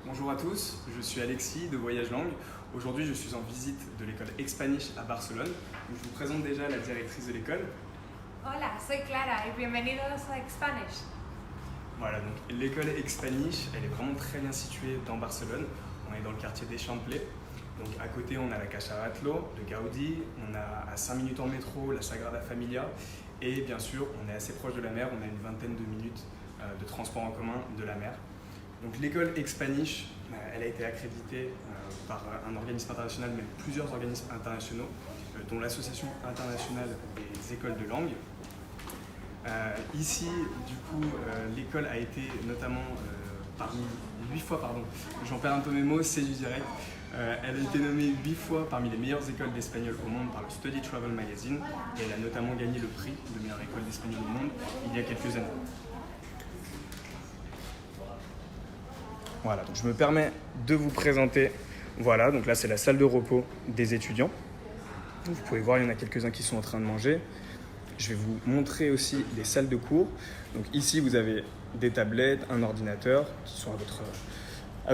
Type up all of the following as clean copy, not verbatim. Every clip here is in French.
Bonjour à tous, je suis Alexis de Voyage Langue. Aujourd'hui, je suis en visite de l'école Expanish à Barcelone. Je vous présente déjà la directrice de l'école. Hola, soy Clara y bienvenidos a Expanish. Voilà, donc l'école Expanish, elle est vraiment très bien située dans Barcelone. On est dans le quartier d'Eixample. Donc à côté, on a la Caixa Batlló de Gaudí, on a à 5 minutes en métro la Sagrada Familia et bien sûr, on est assez proche de la mer, on a une vingtaine de minutes de transport en commun de la mer. Donc l'école Expanish, elle a été accréditée par un organisme international, même plusieurs organismes internationaux, dont l'Association internationale des écoles de langue. Ici, du coup, l'école a été notamment parmi 8 fois, j'en perds un peu mes mots, c'est du direct. Elle a été nommée 8 fois parmi les meilleures écoles d'espagnol au monde par le Study Travel Magazine et elle a notamment gagné le prix de meilleure école d'espagnol au monde il y a quelques années. Voilà, donc je me permets de vous présenter. Voilà, donc là c'est la salle de repos des étudiants. Vous pouvez voir, il y en a quelques-uns qui sont en train de manger. Je vais vous montrer aussi les salles de cours. Donc ici vous avez des tablettes, un ordinateur qui sont à votre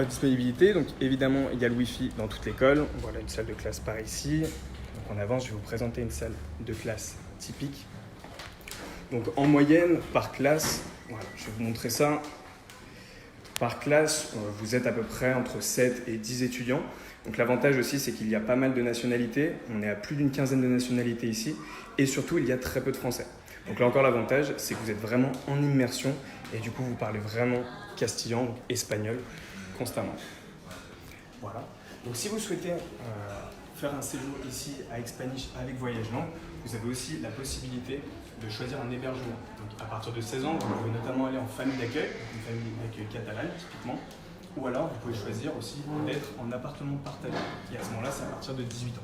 disponibilité. Donc évidemment il y a le Wi-Fi dans toute l'école. Voilà une salle de classe par ici. Donc en avance, je vais vous présenter une salle de classe typique. Donc en moyenne par classe, voilà, je vais vous montrer ça. Par classe, vous êtes à peu près entre 7 et 10 étudiants. Donc l'avantage aussi, c'est qu'il y a pas mal de nationalités. On est à plus d'une quinzaine de nationalités ici. Et surtout, il y a très peu de Français. Donc là encore, l'avantage, c'est que vous êtes vraiment en immersion. Et du coup, vous parlez vraiment castillan, donc espagnol, constamment. Voilà. Donc si vous souhaitez faire un séjour ici à Expanish avec Voyage Langue, vous avez aussi la possibilité de choisir un hébergement. Donc à partir de 16 ans, vous pouvez notamment aller en famille d'accueil, une famille d'accueil catalane typiquement, ou alors vous pouvez choisir aussi d'être en appartement partagé. Et à ce moment-là, c'est à partir de 18 ans.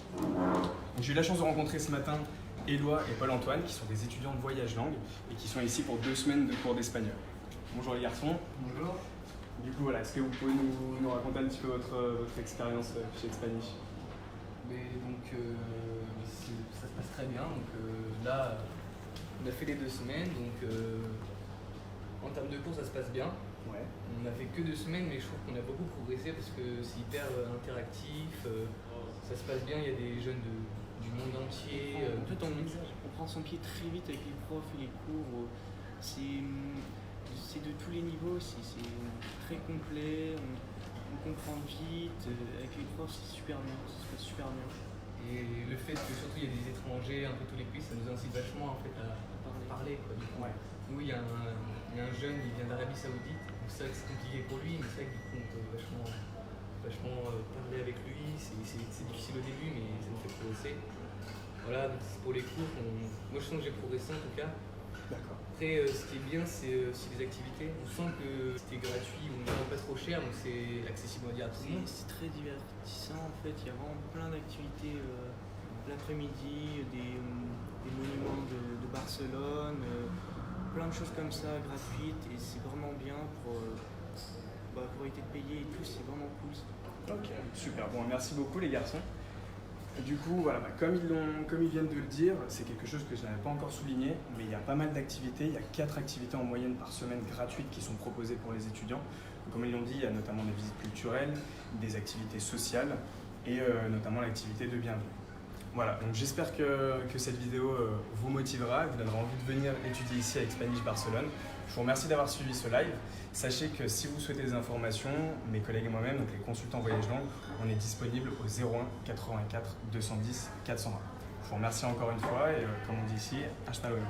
J'ai eu la chance de rencontrer ce matin Éloi et Paul-Antoine, qui sont des étudiants de Voyage Langue et qui sont ici pour 2 semaines de cours d'espagnol. Bonjour les garçons. Bonjour. Du coup, voilà, est-ce que vous pouvez nous raconter un petit peu votre expérience chez Expanish? Ça se passe très bien. Là, on a fait les 2 semaines. En termes de cours, ça se passe bien. Ouais. On n'a fait que 2 semaines, mais je trouve qu'on a beaucoup progressé parce que c'est hyper interactif. Ça se passe bien. Il y a des jeunes du monde entier. En fait, on prend son pied très vite avec les profs et les cours. C'est de tous les niveaux, c'est très complet, on comprend vite, avec les profs c'est super bien, ça se passe super bien. Et le fait que surtout il y a des étrangers un peu tous les pays, ça nous incite vachement en fait à parler. Quoi. Ouais. Nous, il y a un jeune, il vient d'Arabie Saoudite, donc c'est vrai que c'est compliqué pour lui, mais c'est vrai que du coup on peut vachement parler avec lui. C'est difficile au début, mais ça nous fait progresser. Voilà, donc pour les cours, moi je sens que j'ai progressé en tout cas. D'accord. Après, ce qui est bien, c'est aussi les activités. On sent que c'était gratuit, on n'est pas trop cher, donc c'est accessible à tout le monde. C'est très divertissant en fait, il y a vraiment plein d'activités l'après-midi, des monuments de Barcelone, plein de choses comme ça gratuites et c'est vraiment bien pour éviter de payer et tout, c'est vraiment cool. Ok, super. Bon, merci beaucoup les garçons. Du coup, voilà, comme ils viennent de le dire, c'est quelque chose que je n'avais pas encore souligné, mais il y a pas mal d'activités. Il y a 4 activités en moyenne par semaine gratuites qui sont proposées pour les étudiants. Donc, comme ils l'ont dit, il y a notamment des visites culturelles, des activités sociales et notamment l'activité de bienvenue. Voilà, donc j'espère que cette vidéo vous motivera, vous donnera envie de venir étudier ici à Expanish Barcelone. Je vous remercie d'avoir suivi ce live. Sachez que si vous souhaitez des informations, mes collègues et moi-même, donc les consultants Voyage Langue, on est disponible au 01 84 210 420. Je vous remercie encore une fois et comme on dit ici, hasta luego.